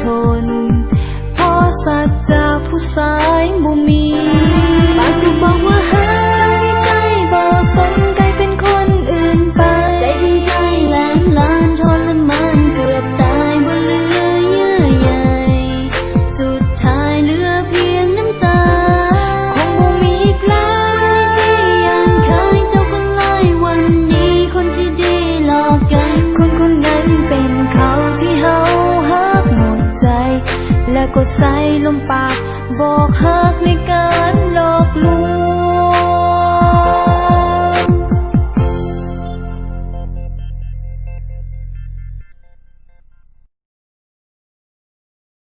ทนพอสัจจะผู้สายบ่มีปากก็บอกว่าหาใจบ่สนกลายเป็นคนอื่นไปใจเป็นใจแหลมล้านทรมานเกือบตายบ่เหลือเยื่อใยสุดท้ายเหลือเพียงน้ำตาคงบ่มีอีกแล้วที่ยังเคยเจ้าก็ง่ายวันนี้คนที่ดีหลอกกันคนนั้นเป็นเขาที่เฮาฮักหมดใจและก็ใส่ลมปากบอกหา